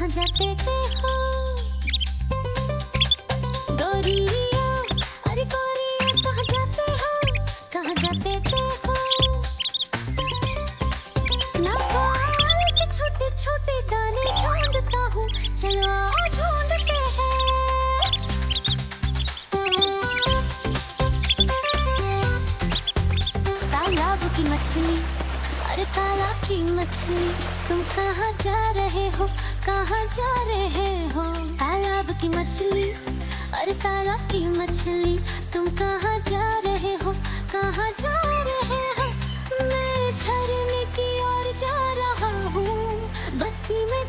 कहाँ जाते थे हो गोरिया, अरे गोरिया कहाँ जाते हो, कहाँ जाते थे हो। ना बाल के छोटे छोटे दाने ढूंढता हूँ, चलो आओ ढूंढते हैं। तालाब की मछली, अरे तालाब की मछली, तुम कहाँ जा रहे हो, कहाँ जा रहे हो। तालाब की मछली, अरे तालाब की मछली, तुम कहाँ जा रहे हो, कहाँ जा रहे हो। मैं झरने की ओर जा रहा हूँ, बस्ती में